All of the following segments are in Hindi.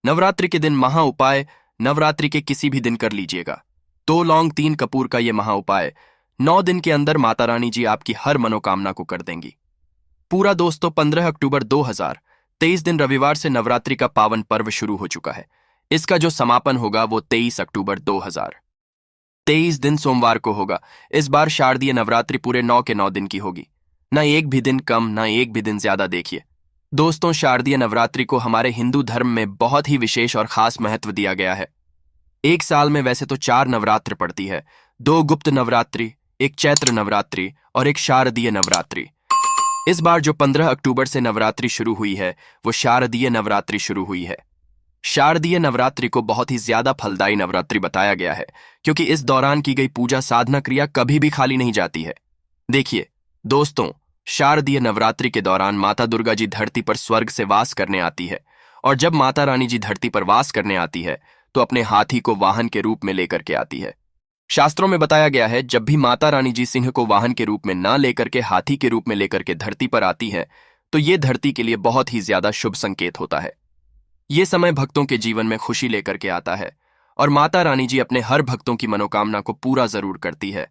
नवरात्रि के दिन महा उपाय नवरात्रि के किसी भी दिन कर लीजिएगा। 2 लौंग 3 कपूर का ये महा उपाय 9 दिन के अंदर माता रानी जी आपकी हर मनोकामना को कर देंगी। पूरा दोस्तों 15 अक्टूबर 2023 दिन रविवार से नवरात्रि का पावन पर्व शुरू हो चुका है। इसका जो समापन होगा वो 23 अक्टूबर 2023 दिन सोमवार को होगा। इस बार शारदीय नवरात्रि पूरे 9 के 9 दिन की होगी, ना एक भी दिन कम ना एक भी दिन ज्यादा। देखिए दोस्तों, शारदीय नवरात्रि को हमारे हिंदू धर्म में बहुत ही विशेष और खास महत्व दिया गया है। एक साल में वैसे तो 4 नवरात्र पड़ती है, 2 गुप्त नवरात्रि, एक चैत्र नवरात्रि और एक शारदीय नवरात्रि। इस बार जो 15 अक्टूबर से नवरात्रि शुरू हुई है वो शारदीय नवरात्रि शुरू हुई है। शारदीय नवरात्रि को बहुत ही ज्यादा फलदायी नवरात्रि बताया गया है, क्योंकि इस दौरान की गई पूजा साधना क्रिया कभी भी खाली नहीं जाती है। देखिए दोस्तों, शारदीय नवरात्रि के दौरान माता दुर्गा जी धरती पर स्वर्ग से वास करने आती है, और जब माता रानी जी धरती पर वास करने आती है तो अपने हाथी को वाहन के रूप में लेकर के आती है। शास्त्रों में बताया गया है, जब भी माता रानी जी सिंह को वाहन के रूप में ना लेकर के हाथी के रूप में लेकर के धरती पर आती है तो ये धरती के लिए बहुत ही ज्यादा शुभ संकेत होता है। ये समय भक्तों के जीवन में खुशी लेकर के आता है और माता रानी जी अपने हर भक्तों की मनोकामना को पूरा जरूर करती है।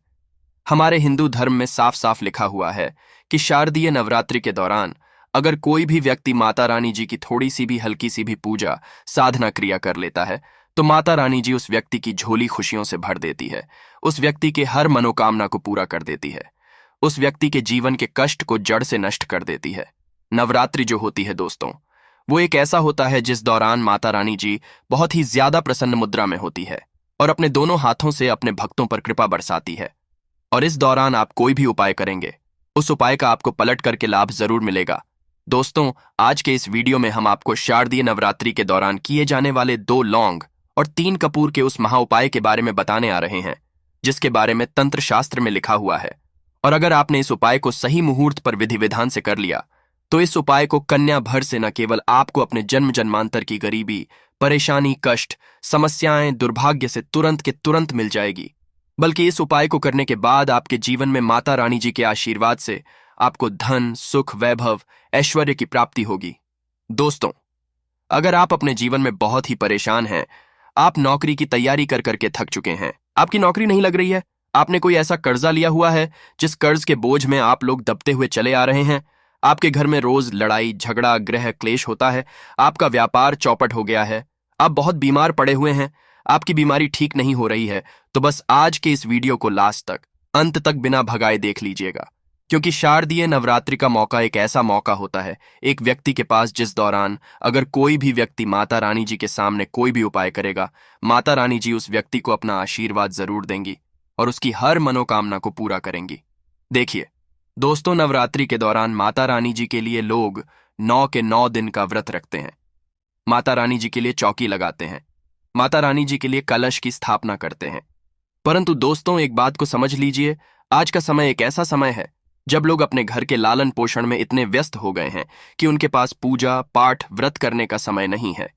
हमारे हिंदू धर्म में साफ साफ लिखा हुआ है कि शारदीय नवरात्रि के दौरान अगर कोई भी व्यक्ति माता रानी जी की थोड़ी सी भी हल्की सी भी पूजा साधना क्रिया कर लेता है तो माता रानी जी उस व्यक्ति की झोली खुशियों से भर देती है, उस व्यक्ति के हर मनोकामना को पूरा कर देती है, उस व्यक्ति के जीवन के कष्ट को जड़ से नष्ट कर देती है। नवरात्रि जो होती है दोस्तों, वो एक ऐसा होता है जिस दौरान माता रानी जी बहुत ही ज्यादा प्रसन्न मुद्रा में होती है और अपने दोनों हाथों से अपने भक्तों पर कृपा बरसाती है। और इस दौरान आप कोई भी उपाय करेंगे, उस उपाय का आपको पलट करके लाभ जरूर मिलेगा। दोस्तों, आज के इस वीडियो में हम आपको शारदीय नवरात्रि के दौरान किए जाने वाले 2 लौंग और 3 कपूर के उस महा उपाय के बारे में बताने आ रहे हैं, जिसके बारे में तंत्र शास्त्र में लिखा हुआ है। और अगर आपने इस उपाय को सही मुहूर्त पर विधि विधान से कर लिया तो इस उपाय को कन्या भर से न केवल आपको अपने जन्म जन्मांतर की गरीबी, परेशानी, कष्ट, समस्याएं, दुर्भाग्य से तुरंत के तुरंत मिल जाएगी, बल्कि इस उपाय को करने के बाद आपके जीवन में माता रानी जी के आशीर्वाद से आपको धन, सुख, वैभव, ऐश्वर्य की प्राप्ति होगी। दोस्तों, अगर आप अपने जीवन में बहुत ही परेशान हैं, आप नौकरी की तैयारी कर करके थक चुके हैं, आपकी नौकरी नहीं लग रही है, आपने कोई ऐसा कर्जा लिया हुआ है जिस कर्ज के बोझ में आप लोग दबते हुए चले आ रहे हैं, आपके घर में रोज लड़ाई झगड़ा गृह क्लेश होता है, आपका व्यापार चौपट हो गया है, आप बहुत बीमार पड़े हुए हैं, आपकी बीमारी ठीक नहीं हो रही है, तो बस आज के इस वीडियो को लास्ट तक, अंत तक बिना भगाए देख लीजिएगा, क्योंकि शारदीय नवरात्रि का मौका एक ऐसा मौका होता है एक व्यक्ति के पास जिस दौरान अगर कोई भी व्यक्ति माता रानी जी के सामने कोई भी उपाय करेगा, माता रानी जी उस व्यक्ति को अपना आशीर्वाद जरूर देंगी और उसकी हर मनोकामना को पूरा करेंगी। देखिए दोस्तों, नवरात्रि के दौरान माता रानी जी के लिए लोग 9 के 9 दिन का व्रत रखते हैं, माता रानी जी के लिए चौकी लगाते हैं, माता रानी जी के लिए कलश की स्थापना करते हैं। परंतु दोस्तों, एक बात को समझ लीजिए, आज का समय एक ऐसा समय है जब लोग अपने घर के लालन पोषण में इतने व्यस्त हो गए हैं कि उनके पास पूजा पाठ व्रत करने का समय नहीं है।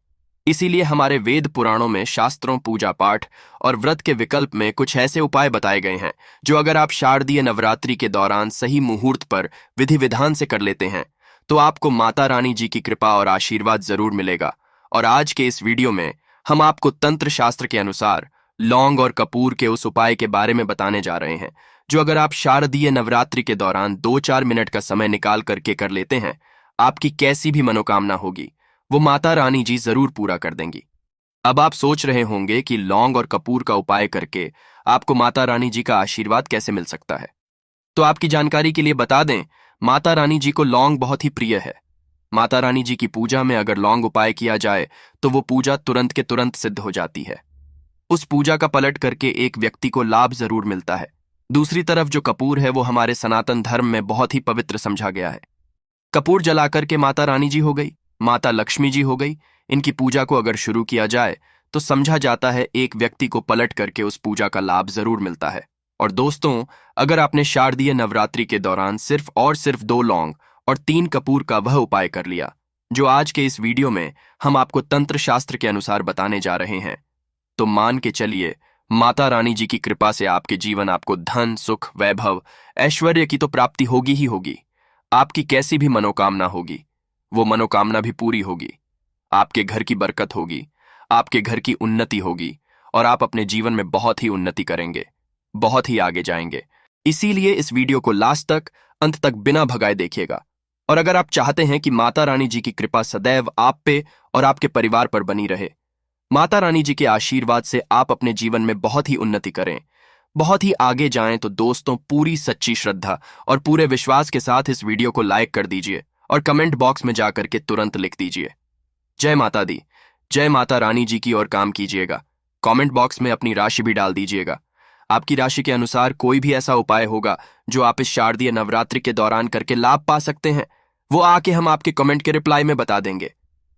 इसीलिए हमारे वेद पुराणों में शास्त्रों, पूजा पाठ और व्रत के विकल्प में कुछ ऐसे उपाय बताए गए हैं जो अगर आप शारदीय नवरात्रि के दौरान सही मुहूर्त पर विधि विधान से कर लेते हैं तो आपको माता रानी जी की कृपा और आशीर्वाद जरूर मिलेगा। और आज के इस वीडियो में हम आपको तंत्र शास्त्र के अनुसार लौंग और कपूर के उस उपाय के बारे में बताने जा रहे हैं जो अगर आप शारदीय नवरात्रि के दौरान 2-4 मिनट का समय निकाल करके कर लेते हैं, आपकी कैसी भी मनोकामना होगी वो माता रानी जी जरूर पूरा कर देंगी। अब आप सोच रहे होंगे कि लौंग और कपूर का उपाय करके आपको माता रानी जी का आशीर्वाद कैसे मिल सकता है। तो आपकी जानकारी के लिए बता दें, माता रानी जी को लौंग बहुत ही प्रिय है। माता रानी जी की पूजा में अगर लौंग उपाय किया जाए तो वो पूजा तुरंत के तुरंत सिद्ध हो जाती है। उस पूजा का पलट करके एक व्यक्ति को लाभ जरूर मिलता है। दूसरी तरफ जो कपूर है वो हमारे सनातन धर्म में बहुत ही पवित्र समझा गया है। कपूर जलाकर के माता रानी जी हो गई, माता लक्ष्मी जी हो गई, इनकी पूजा को अगर शुरू किया जाए तो समझा जाता है एक व्यक्ति को पलट करके उस पूजा का लाभ जरूर मिलता है। और दोस्तों, अगर आपने शारदीय नवरात्रि के दौरान सिर्फ और सिर्फ 2 लौंग और 3 कपूर का वह उपाय कर लिया जो आज के इस वीडियो में हम आपको तंत्र शास्त्र के अनुसार बताने जा रहे हैं, तो मान के चलिए माता रानी जी की कृपा से आपके जीवन आपको धन, सुख, वैभव, ऐश्वर्य की तो प्राप्ति होगी ही होगी। आपकी कैसी भी मनोकामना होगी वो मनोकामना भी पूरी होगी। आपके घर की बरकत होगी, आपके घर की उन्नति होगी और आप अपने जीवन में बहुत ही उन्नति करेंगे, बहुत ही आगे जाएंगे। इसीलिए इस वीडियो को लास्ट तक, अंत तक बिना भगाए देखिएगा। और अगर आप चाहते हैं कि माता रानी जी की कृपा सदैव आप पे और आपके परिवार पर बनी रहे, माता रानी जी के आशीर्वाद से आप अपने जीवन में बहुत ही उन्नति करें, बहुत ही आगे जाएं, तो दोस्तों पूरी सच्ची श्रद्धा और पूरे विश्वास के साथ इस वीडियो को लाइक कर दीजिए और कमेंट बॉक्स में जाकर के तुरंत लिख दीजिए जय माता दी, जय माता रानी जी की ओर काम कीजिएगा। कमेंट बॉक्स में अपनी राशि भी डाल दीजिएगा। आपकी राशि के अनुसार कोई भी ऐसा उपाय होगा जो आप इस शारदीय नवरात्रि के दौरान करके लाभ पा सकते हैं, वो आके हम आपके कमेंट के रिप्लाई में बता देंगे।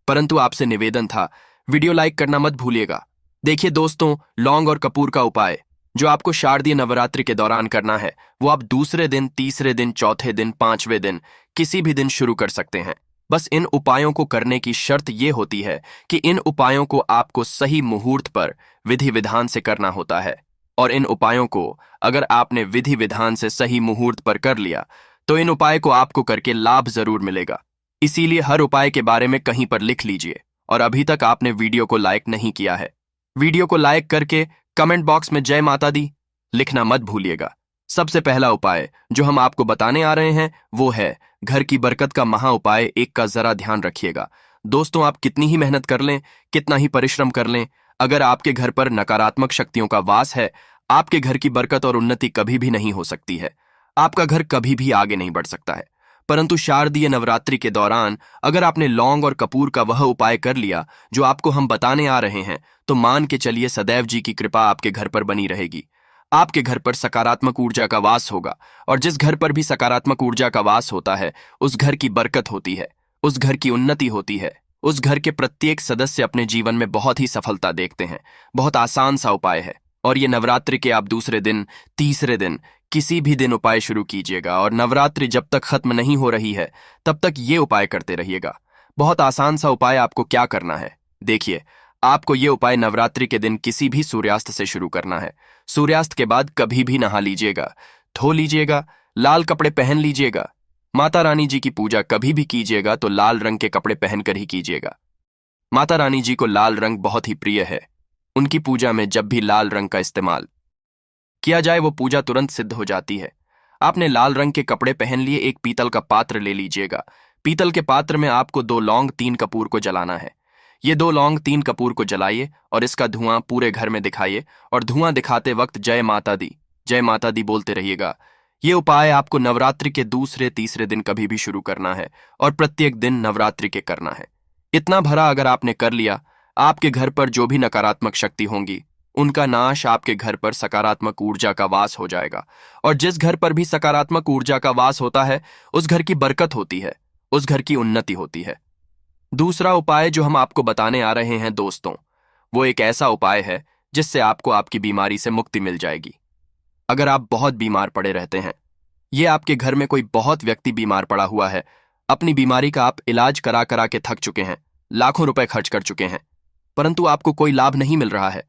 परंतु आपसे निवेदन था, वीडियो लाइक करना मत भूलिएगा। देखिए दोस्तों, लौंग और कपूर का उपाय जो आपको शारदीय नवरात्रि के दौरान करना है, वो आप दूसरे दिन, तीसरे दिन, चौथे दिन, पांचवें दिन, किसी भी दिन शुरू कर सकते हैं। बस इन उपायों को करने की शर्त यह होती है कि इन उपायों को आपको सही मुहूर्त पर विधि विधान से करना होता है। और इन उपायों को अगर आपने विधि विधान से सही मुहूर्त पर कर लिया तो इन उपाय को आपको करके लाभ जरूर मिलेगा। इसीलिए हर उपाय के बारे में कहीं पर लिख लीजिए। और अभी तक आपने वीडियो को लाइक नहीं किया है, वीडियो को लाइक करके कमेंट बॉक्स में जय माता दी लिखना मत भूलिएगा। सबसे पहला उपाय जो हम आपको बताने आ रहे हैं वो है घर की बरकत का महा उपाय। एक का जरा ध्यान रखिएगा दोस्तों, आप कितनी ही मेहनत कर लें, कितना ही परिश्रम कर लें, अगर आपके घर पर नकारात्मक शक्तियों का वास है, आपके घर की बरकत और उन्नति कभी भी नहीं हो सकती है। आपका घर कभी भी आगे नहीं बढ़ सकता है। परंतु शारदीय नवरात्रि के दौरान अगर आपने लौंग और कपूर का वह उपाय कर लिया जो आपको हम बताने आ रहे हैं, तो मान के चलिए सदैव जी की कृपा आपके घर पर बनी रहेगी। आपके घर पर सकारात्मक ऊर्जा का वास होगा और जिस घर पर भी सकारात्मक ऊर्जा का वास होता है उस घर की बरकत होती है, उस घर की उन्नति होती है, उस घर के प्रत्येक सदस्य अपने जीवन में बहुत ही सफलता देखते हैं। बहुत आसान सा उपाय है और ये नवरात्रि के आप दूसरे दिन, तीसरे दिन, किसी भी दिन उपाय शुरू कीजिएगा और नवरात्रि जब तक खत्म नहीं हो रही है तब तक ये उपाय करते रहिएगा। बहुत आसान सा उपाय। आपको क्या करना है, देखिए, आपको ये उपाय नवरात्रि के दिन किसी भी सूर्यास्त से शुरू करना है। सूर्यास्त के बाद कभी भी नहा लीजिएगा, धो लीजिएगा, लाल कपड़े पहन लीजिएगा। माता रानी जी की पूजा कभी भी कीजिएगा तो लाल रंग के कपड़े पहनकर ही कीजिएगा। माता रानी जी को लाल रंग बहुत ही प्रिय है। उनकी पूजा में जब भी लाल रंग का इस्तेमाल किया जाए वो पूजा तुरंत सिद्ध हो जाती है। आपने लाल रंग के कपड़े पहन लिए, एक पीतल का पात्र ले लीजिएगा। पीतल के पात्र में आपको 2 लौंग 3 कपूर को जलाना है। ये 2 लौंग 3 कपूर को जलाइए और इसका धुआं पूरे घर में दिखाइए और धुआं दिखाते वक्त जय माता दी, जय माता दी बोलते रहिएगा। ये उपाय आपको नवरात्रि के दूसरे, तीसरे दिन कभी भी शुरू करना है और प्रत्येक दिन नवरात्रि के करना है। इतना भरा अगर आपने कर लिया, आपके घर पर जो भी नकारात्मक शक्ति होंगी उनका नाश, आपके घर पर सकारात्मक ऊर्जा का वास हो जाएगा। और जिस घर पर भी सकारात्मक ऊर्जा का वास होता है उस घर की बरकत होती है, उस घर की उन्नति होती है। दूसरा उपाय जो हम आपको बताने आ रहे हैं दोस्तों, वो एक ऐसा उपाय है जिससे आपको आपकी बीमारी से मुक्ति मिल जाएगी। अगर आप बहुत बीमार पड़े रहते हैं, ये आपके घर में कोई बहुत व्यक्ति बीमार पड़ा हुआ है, अपनी बीमारी का आप इलाज करा करा के थक चुके हैं, लाखों रुपए खर्च कर चुके हैं, परंतु आपको कोई लाभ नहीं मिल रहा है,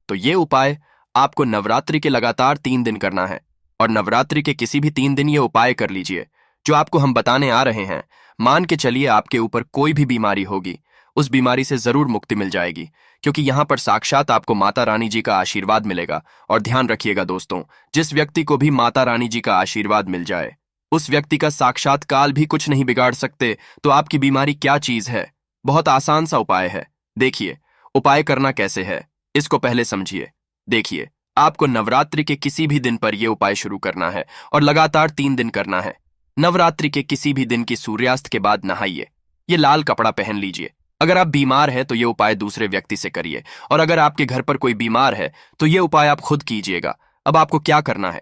तो ये उपाय आपको नवरात्रि के लगातार 3 दिन करना है। और नवरात्रि के किसी भी 3 दिन ये उपाय कर लीजिए जो आपको हम बताने आ रहे हैं। मान के चलिए आपके ऊपर कोई भी बीमारी होगी, उस बीमारी से जरूर मुक्ति मिल जाएगी, क्योंकि यहां पर साक्षात आपको माता रानी जी का आशीर्वाद मिलेगा। और ध्यान रखिएगा दोस्तों, जिस व्यक्ति को भी माता रानी जी का आशीर्वाद मिल जाए उस व्यक्ति का साक्षात काल भी कुछ नहीं बिगाड़ सकते। तो आपकी बीमारी क्या चीज है, बहुत आसान सा उपाय है। देखिए उपाय करना कैसे है, इसको पहले समझिए। देखिए, आपको नवरात्रि के किसी भी दिन पर यह उपाय शुरू करना है और लगातार 3 दिन करना है। नवरात्रि के किसी भी दिन की सूर्यास्त के बाद नहाइए, ये लाल कपड़ा पहन लीजिए। अगर आप बीमार हैं तो ये उपाय दूसरे व्यक्ति से करिए, और अगर आपके घर पर कोई बीमार है तो ये उपाय आप खुद कीजिएगा। अब आपको क्या करना है,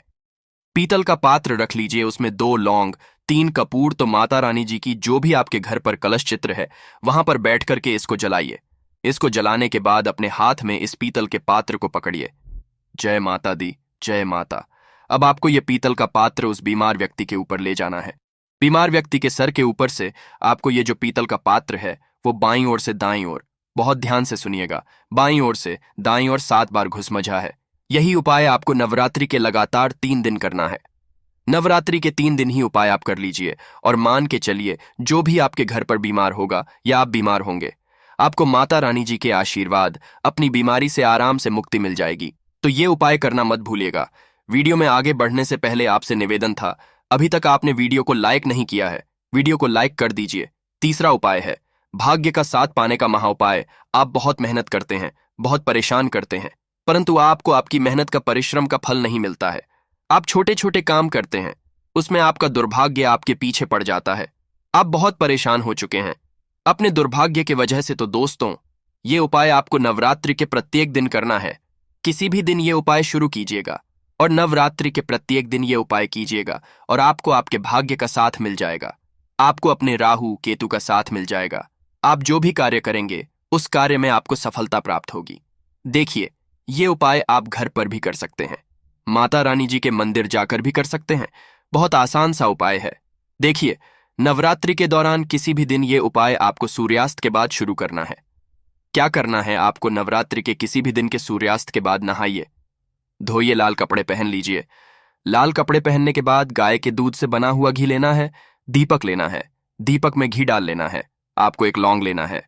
पीतल का पात्र रख लीजिए, उसमें 2 लौंग, 3 कपूर, तो माता रानी जी की जो भी आपके घर पर कलश चित्र है वहां पर बैठ करके इसको जलाइए। इसको जलाने के बाद अपने हाथ में इस पीतल के पात्र को पकड़िए। जय माता दी, जय माता। अब आपको यह पीतल का पात्र उस बीमार व्यक्ति के ऊपर ले जाना है। बीमार व्यक्ति के सर के ऊपर से आपको ये जो पीतल का पात्र है वो बाईं ओर से दाईं ओर, बहुत ध्यान से सुनिएगा, बाईं ओर से दाईं ओर 7 बार घुसमझा है। यही उपाय आपको नवरात्रि के लगातार 3 दिन करना है। नवरात्रि के 3 दिन ही उपाय आप कर लीजिए और मान के चलिए जो भी आपके घर पर बीमार होगा या आप बीमार होंगे, आपको माता रानी जी के आशीर्वाद, अपनी बीमारी से आराम से मुक्ति मिल जाएगी। तो ये उपाय करना मत भूलिएगा। वीडियो में आगे बढ़ने से पहले आपसे निवेदन था, अभी तक आपने वीडियो को लाइक नहीं किया है, वीडियो को लाइक कर दीजिए। तीसरा उपाय है भाग्य का साथ पाने का महाउपाय। आप बहुत मेहनत करते हैं, बहुत परेशान करते हैं, परंतु आपको आपकी मेहनत का, परिश्रम का फल नहीं मिलता है। आप छोटे छोटे काम करते हैं, उसमें आपका दुर्भाग्य आपके पीछे पड़ जाता है। आप बहुत परेशान हो चुके हैं अपने दुर्भाग्य की वजह से। तो दोस्तों, ये उपाय आपको नवरात्रि के प्रत्येक दिन करना है। किसी भी दिन ये उपाय शुरू कीजिएगा और नवरात्रि के प्रत्येक दिन ये उपाय कीजिएगा और आपको आपके भाग्य का साथ मिल जाएगा। आपको अपने राहु केतु का साथ मिल जाएगा। आप जो भी कार्य करेंगे उस कार्य में आपको सफलता प्राप्त होगी। देखिए, ये उपाय आप घर पर भी कर सकते हैं, माता रानी जी के मंदिर जाकर भी कर सकते हैं। बहुत आसान सा उपाय है। देखिए, नवरात्रि के दौरान किसी भी दिन ये उपाय आपको सूर्यास्त के बाद शुरू करना है। क्या करना है आपको? नवरात्रि के किसी भी दिन के सूर्यास्त के बाद नहाइए, धोइए, लाल कपड़े पहन लीजिए। लाल कपड़े पहनने के बाद गाय के दूध से बना हुआ घी लेना है, दीपक लेना है, दीपक में घी डाल लेना है। आपको एक लौंग लेना है।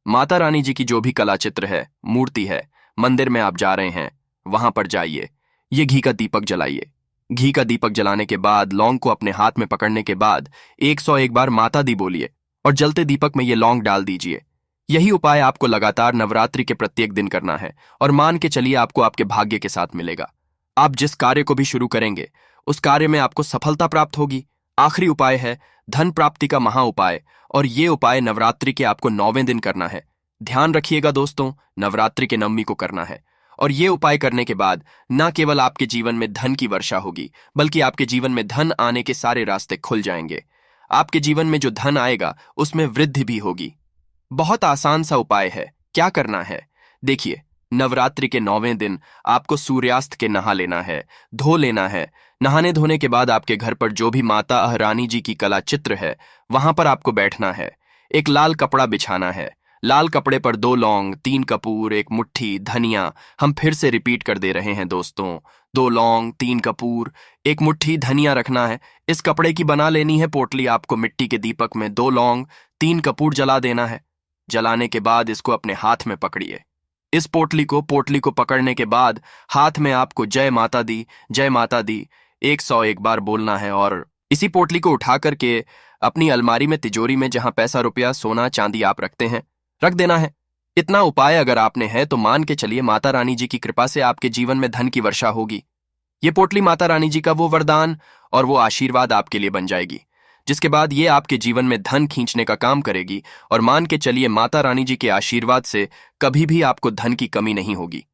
माता रानी जी की जो भी कला चित्र है, मूर्ति है, मंदिर में आप जा रहे हैं, वहां पर जाइए, ये घी का दीपक जलाइए। घी का दीपक जलाने के बाद लौंग को अपने हाथ में पकड़ने के बाद 101 बार माता दी बोलिए और जलते दीपक में ये लौंग डाल दीजिए। यही उपाय आपको लगातार नवरात्रि के प्रत्येक दिन करना है और मान के चलिए आपको आपके भाग्य के साथ मिलेगा। आप जिस कार्य को भी शुरू करेंगे उस कार्य में आपको सफलता प्राप्त होगी। आखिरी उपाय है धन प्राप्ति का महा उपाय, और ये उपाय नवरात्रि के आपको 9वें दिन करना है। ध्यान रखिएगा दोस्तों, नवरात्रि के 9वीं को करना है। और ये उपाय करने के बाद न केवल आपके जीवन में धन की वर्षा होगी, बल्कि आपके जीवन में धन आने के सारे रास्ते खुल जाएंगे। आपके जीवन में जो धन आएगा उसमें वृद्धि भी होगी। बहुत आसान सा उपाय है। क्या करना है? देखिए, नवरात्रि के 9वें दिन आपको सूर्यास्त के नहा लेना है, धो लेना है। नहाने धोने के बाद आपके घर पर जो भी माता रानी जी की कला चित्र है, वहां पर आपको बैठना है। एक लाल कपड़ा बिछाना है। लाल कपड़े पर 2 लौंग, 3 कपूर, 1 मुट्ठी धनिया, हम फिर से रिपीट कर दे रहे हैं दोस्तों, 2 लौंग, 3 कपूर, 1 मुट्ठी धनिया रखना है। इस कपड़े की बना लेनी है पोटली। आपको मिट्टी के दीपक में 2 लौंग, 3 कपूर जला देना है। जलाने के बाद इसको अपने हाथ में पकड़िए। इस पोटली को पकड़ने के बाद हाथ में आपको जय माता दी, जय माता दी 101 बार बोलना है और इसी पोटली को उठा करके अपनी अलमारी में, तिजोरी में, जहां पैसा, रुपया, सोना, चांदी आप रखते हैं, रख देना है। इतना उपाय अगर आपने है तो मान के चलिए माता रानी जी की कृपा से आपके जीवन में धन की वर्षा होगी। ये पोटली माता रानी जी का वो वरदान और वो आशीर्वाद आपके लिए बन जाएगी, जिसके बाद ये आपके जीवन में धन खींचने का काम करेगी। और मान के चलिए माता रानी जी के आशीर्वाद से कभी भी आपको धन की कमी नहीं होगी।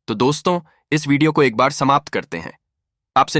तो दोस्तों, इस वीडियो को एक बार समाप्त करते हैं। आपसे